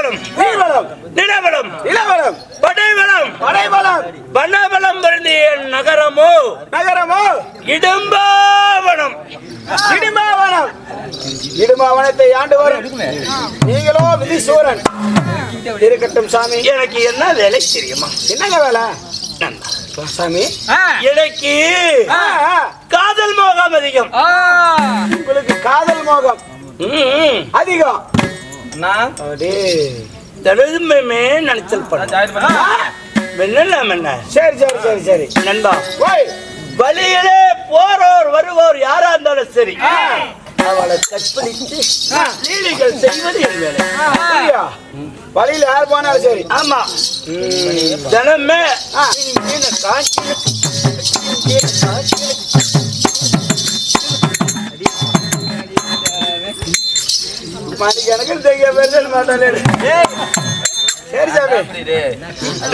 நீர்வளம் நீர்வளம் நிலவளம் நிலவளம் படைவளம் படைவளம் வனவளம் வருந்திய நகரமோ இடும்பாவனம் இடும்பாவனம் இடும்பாவனத்தை ஆண்டு வரும் நீங்களோ விதிசூரன் இருக்கட்டும் சாமி. எனக்கு என்ன வேலை தெரியுமா? என்னங்க வேலை சாமி? எனக்கு காதல் மோகம் அதிகம். உங்களுக்கு காதல் மோகம் அதிகம். நினைச்சல் பண்ண சரி சரி சரி சரி நண்பா, வழியிலே போறோர் வருவோர் யாரா இருந்தாலும் சரி அவளை கற்பழித்து லீலைகள் செய்வது என் வேலை. வழியில யார் போனாலும் சரி. ஆமா, தினமே மணிக்கணக்கில் தெரிய பேர் மாட்டாளே. சரி சாமி,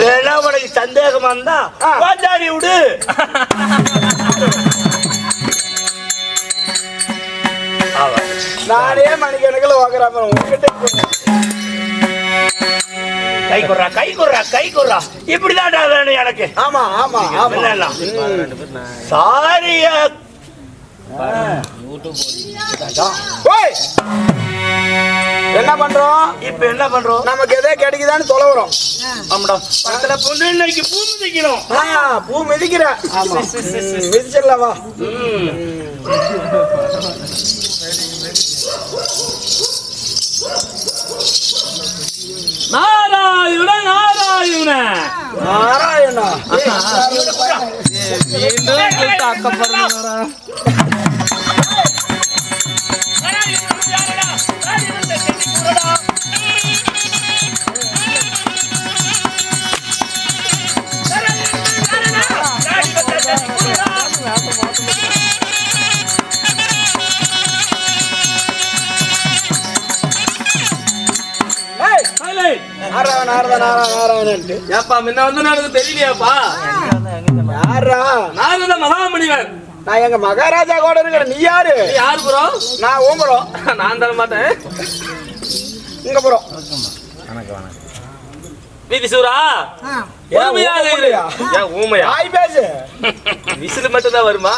வேணா உனக்கு சந்தேகமா இருந்தா பாஞ்சாடி விடு. நானே மணிக்கணக்கில் வாங்குறாம உங்ககிட்ட கை குறா கை குறா கை குறா இப்படிதான் வேணும் எனக்கு. ஆமா ஆமா ஆமா. சாரியா என்ன பண்றோம் இப்ப? என்ன பண்றோம்? நமக்கு எதே கிடைக்குதான்னு தொலைவுறோம். ஆமாடா, பக்கத்துல பொண்ணு இன்னைக்கு பூ மிதிக்கணும். பூ மிதிக்கிற மிதிச்சிடலாமா? நாராயண நாராயண நாராயணா தெரியலையாப்பா? மகாமணிவன். நான் எங்க மகாராஜா கூட இருக்கிற. நீ யாரு? யாரு ப்ரோ? நான் ஓம்புறோம். நான் தர மாட்டேன். இங்க போறோம். விதிசூரா விசிறு மட்டும் தான் வருமா?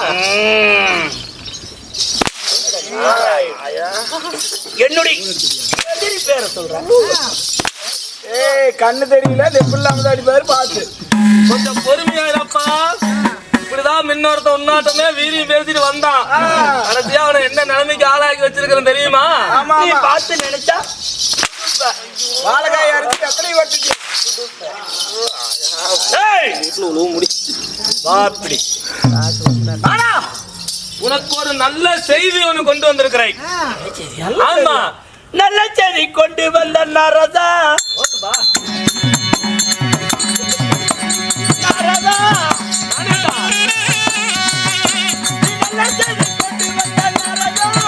என்னுடைய பேரை சொல்றேன். கண்ணு தெரியல, நெப்பில்லாம அடி பேரு பார்த்து கொஞ்சம் பொறுமையா இருப்பா. இப்படிதான் முன்னொருத்த உன்னாட்டமே வீரியம் பேசிட்டு வந்தான். கடைசியா அவனை என்ன நிலைமைக்கு ஆளாக்கி வச்சிருக்கிறேன் தெரியுமா? நீ பார்த்து நினைச்சா வாழைக்காய் அடிச்சு எத்தனை வட்டுச்சு. உனக்கு ஒரு நல்ல செய்தி ஒன்று கொண்டு வந்திருக்கிறேன். ஆமா, நல்ல செய்தி கொண்டு வந்த நாரதா. நாரதா நல்ல செய்தி கொண்டு வந்த நாரதா.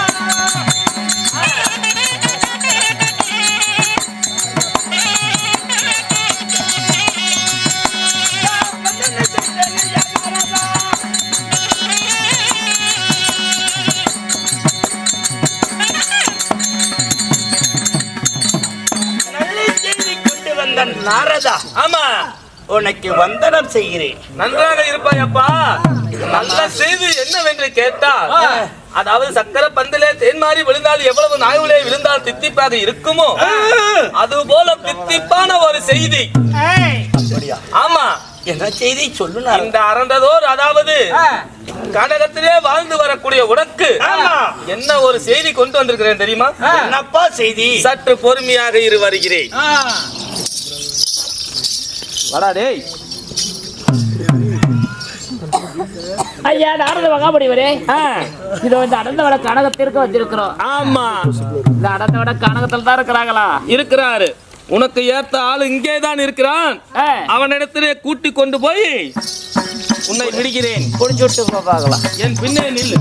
நாரதா, ஆமா, உனக்கு வந்தனம் செய்கிறேன். நன்றாக இருப்பாய் அப்பா. நல்ல செய்தி என்னவென்று கேட்டால், அதாவது சக்கர பந்திலே தேன்மாறி விழுந்தால் எவ்வளவு நாயுளே விழுந்தால் தித்திப்பாக இருக்குமோ அது போல தித்திப்பான ஒரு செய்தி. ஆமா, என்ன செய்தி சொல்லு. இந்த அறந்ததோர் அதாவது கடகத்திலே வாழ்ந்து வரக்கூடிய உனக்கு என்ன ஒரு செய்தி கொண்டு வந்திருக்கிறேன் தெரியுமா? என்னப்பா செய்தி? சற்று பொறுமையாக இரு, வருகிறேன். ஐயா, நாரத மகாமுனிவரே, இதோ இந்த அடந்தவட கனகத்திற்கு வந்திருக்கிறோம். ஆமா, இந்த அடந்தவட கனகத்தில் தான் இருக்கிறாங்களா? இருக்கிறாரு. உனக்கு ஏத்த ஆளு இங்கேதான் இருக்கிறான். அவனிடத்திலே கூட்டி கொண்டு போய் உன்னை விடுகிறேன். குடிச்சுட்டு பார்க்கலாம். என் பின்னே நில்லு.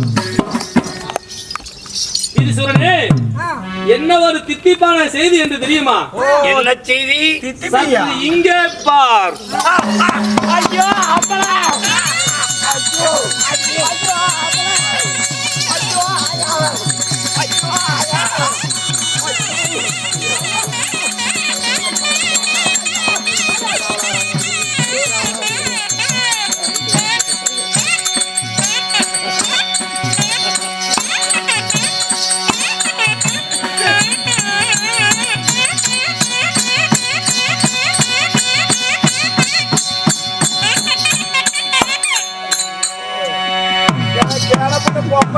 என்ன ஒரு தித்திப்பான செய்தி என்று தெரியுமா? என்ன செய்தி? இங்கே பார். ஐயோ, அப்பளா.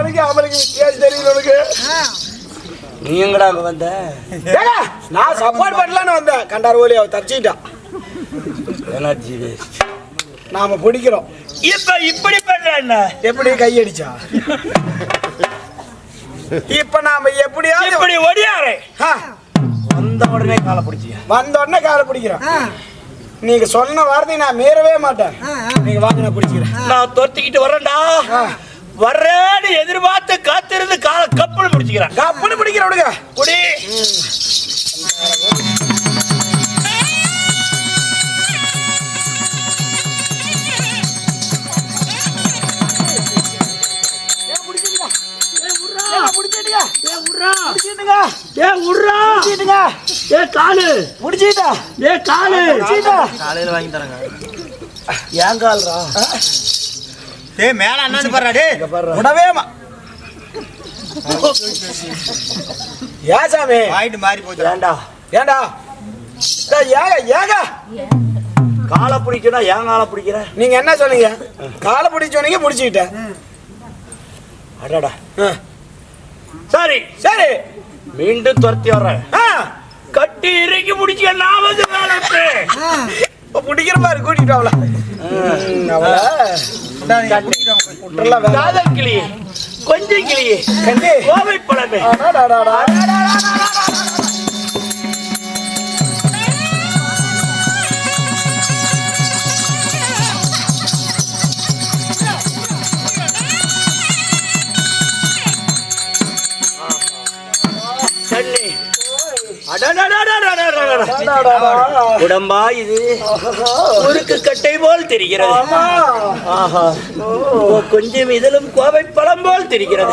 அவனுக்கு அவளுக்கு வித்தியாசம் தெரியல உனக்கு. நீ எங்கடா அங்க வந்த? ஏங்க, நான் சப்போர்ட் பண்ணலான்னு வந்தேன். கண்டார் ஓலி அவ தப்பிச்சிட்டான். Energy waste. நாம பிடிக்கிறோம். இப்ப இப்படி பண்ற என்ன? எப்படி கையடிச்சா? இப்ப நாம எப்படியாவது இப்படி ஒடியாரே. ஆ, வந்த உடனே காலை பிடிச்சியா? வந்த உடனே காலை பிடிக்கிறோம். நீங்க சொன்ன வார்த்தை நான் மீறவே மாட்டேன். நீங்க வாங்க, நான் பிடிச்சிக்கிறேன். நான் தொத்திக்கிட்டு வரேன்டா. வர்றேன்னு எதிர்பார்த்து காத்திருந்து காலை கப்புன்னு பிடிச்சிக்கிறேன். கப்புன்னு பிடிக்கிறேன். விடுங்க குடி. காலையில வாங்கி தரங்க. ஏன் கால்ரா? மேல அண்ணாந்து பாருடா டேய். உடவேமா ஏன் சாமி வாயிட்டு மாறி போச்சு. ஏண்டா ஏண்டா ஏங்க ஏங்க காலை பிடிக்கணும், ஏன் காலை பிடிக்கிற? நீங்க என்ன சொன்னீங்க? காலை பிடிச்சோன்னீங்க, பிடிச்சிக்கிட்டேன். அடடா. சரி சரி, மீண்டும் துரத்தி வர்றேன். ஆ, கட்டி இறக்கி முடிச்சு நான் வந்து வேலைக்கு. இப்ப பிடிக்கிற மாதிரி கூட்டிட்டு அவள விட்டுறலாம். வேற காதல் கிளியே, கொஞ்சம் கிளியே, கண்டி கோவை பழமே. அடாடாடாடா. தண்ணி. உடம்பா இது முறுக்கு கட்டை போல் தெரிகிறது. ஆமா. ஆஹா, கொஞ்சம் இதழும் கோவை பழம் போல் தெரிகிறது.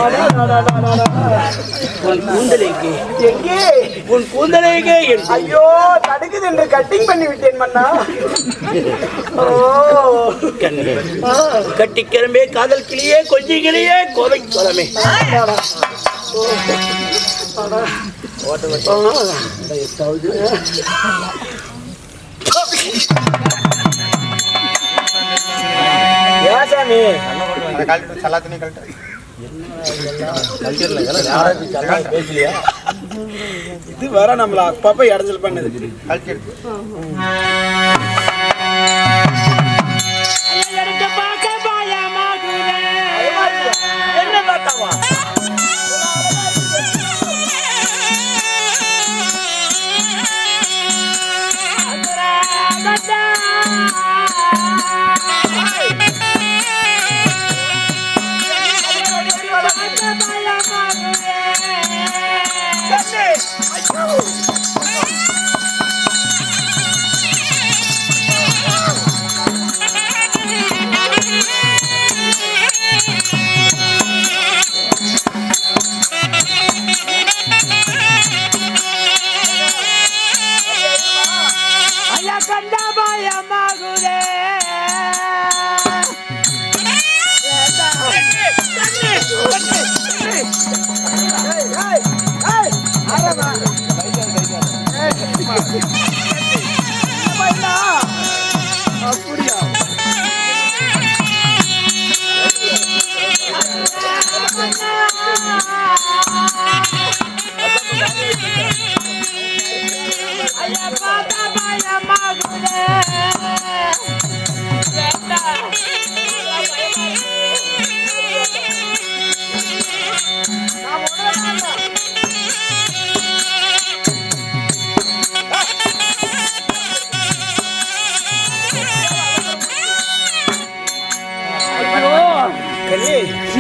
உன் கூந்தலைக்கு எங்கே? உன் கூந்தலைக்கு என் ஐயோ, தடுக்குது என்று கட்டிங் பண்ணி விட்டேன் மன்னா. ஓ, கண்ணே, கட்டிக்கிறமே காதல் கிளியே, கொஞ்சம் கிளியே, கோவை பழமே. ஏன் சாமி? சலாத்தினி கழட்டு. இது வேற நம்மள அப்பப்ப இடைஞ்சல் பண்ணுது. கழட்டி எடுத்து. என்ன பார்த்தாவா?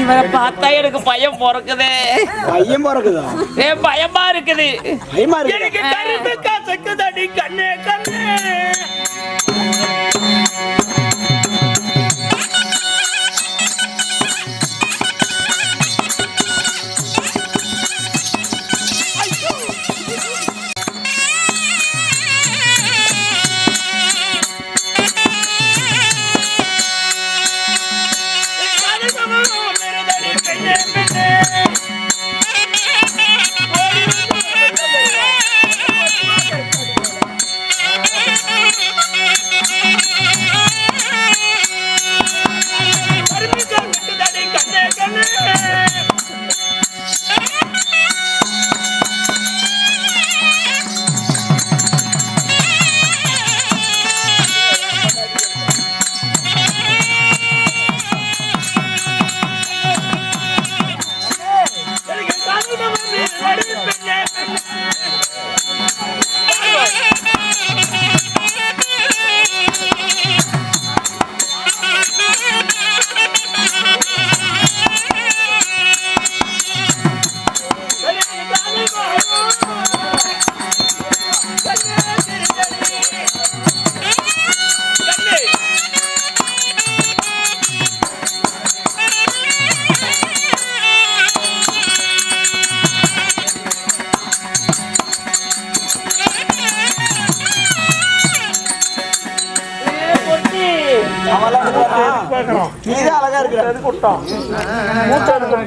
இவரை பார்த்தா எனக்கு பயம் பிறக்குது. பையன் பிறக்குதா? பயமா இருக்குது. பயமா இருக்கு. எனக்கு கரும்பு காசுக்குதடி கண்ணே கண்ணே.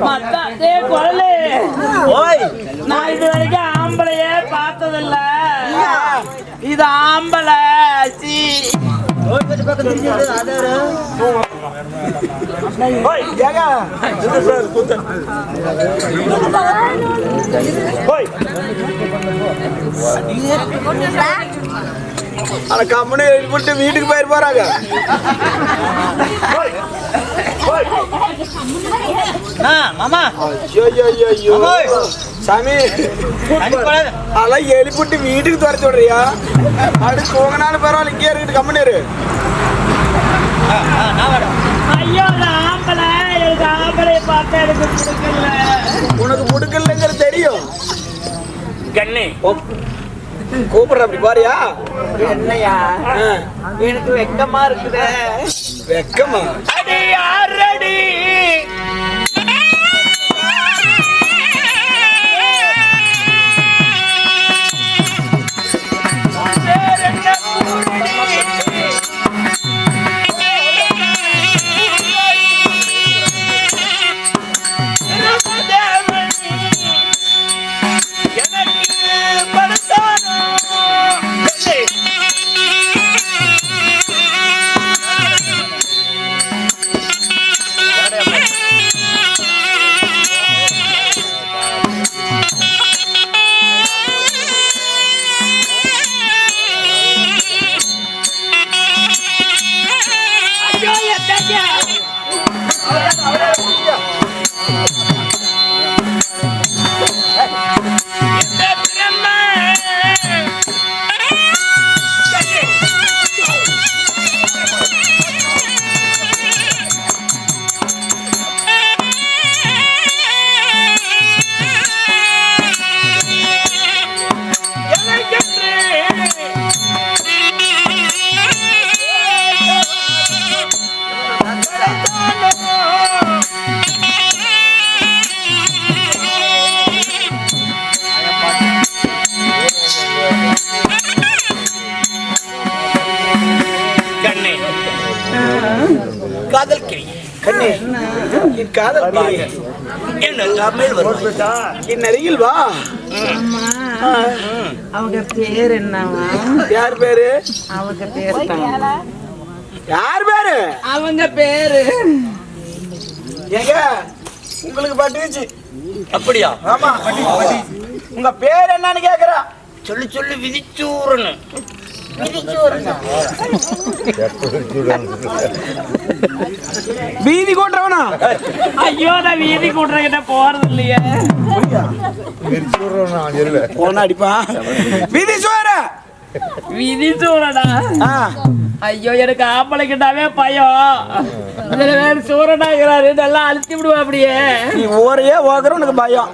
மச்சான், டேய் குழலு. ஓய் நான் இது வரைக்கும் ஆம்பளையே பார்த்ததில்ல. இது ஆம்பளை சீ. ஓய் ஏங்க ஓய் அட கம்பெனி எழுப்பிட்டு வீட்டுக்கு போயிட்டு போறாங்க மாமா ஐயோ சாமி அதெல்லாம் எழுப்பிட்டு வீட்டுக்கு துரத்து விடுறியா அப்படி போங்கனாலும் பரவாயில்ல இங்கே இருக்கிட்டு கம்பெனி ஐயோ நான் ஆம்பளை. எனக்கு ஆம்பளையை பார்த்தா எனக்கு பிடிக்கல. உனக்கு முடுக்கலங்கிறது தெரியும் கண்ணே கூப்பிடுற அப்படி பாரியா என்னையா எனக்கு வெக்கமா இருக்குதே. வெக்கமா அடி ஆறடி காதல் கிளி கண்ணே என் காதல் கிளி. என்ன மேல் வருவாய். என் அருகில் வா அவங்க பேர் என்னவா? யார் பேரு அவங்க பேர் யார் பேரு அவங்க பேரு ஏங்க உங்களுக்கு பட்டுச்சு அப்படியா? ஆமா உங்க பேர் என்னன்னு கேக்குறா சொல்லி சொல்லி விதிச்சூரன்னு. வீதி கூட்டுறவனா ஐயோ நான் வீதி கூட்டுறகிட்ட போறது இல்லையே. போன அடிப்பா வீதி சோற விதி சூரனா? ஐயோ எனக்கு ஆம்பளை கிட்டாவே பயம். இதுல வேற சூரனாகிறாரு, நல்லா அழுத்தி விடுவா அப்படியே. நீ ஒரே ஓகர உனக்கு பயம்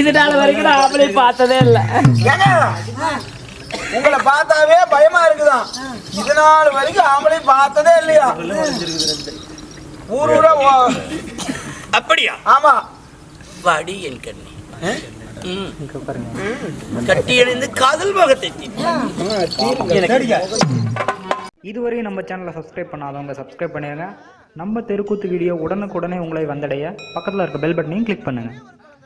இது நாள் வரைக்கும் நான் ஆம்பளை பார்த்ததே இல்லை. ஏங்க உங்களை பார்த்தாவே பயமா இருக்குதான். இது நாள் வரைக்கும் ஆம்பளை பார்த்ததே இல்லையா? ஊர் ஊரா அப்படியா? ஆமா வாடி என் கண்ணி. கட்டி அணிந்து காதல் முகத்தை இதுவரை நம்ம சேனலை சப்ஸ்கிரைப் பண்ணாதவங்க சப்ஸ்கிரைப் பண்ணிடுங்க. நம்ம தெருக்கூத்து வீடியோ உடனுக்குடனே உங்களை வந்தடைய பக்கத்தில் இருக்க பெல் பட்டனையும் கிளிக் பண்ணுங்கள்.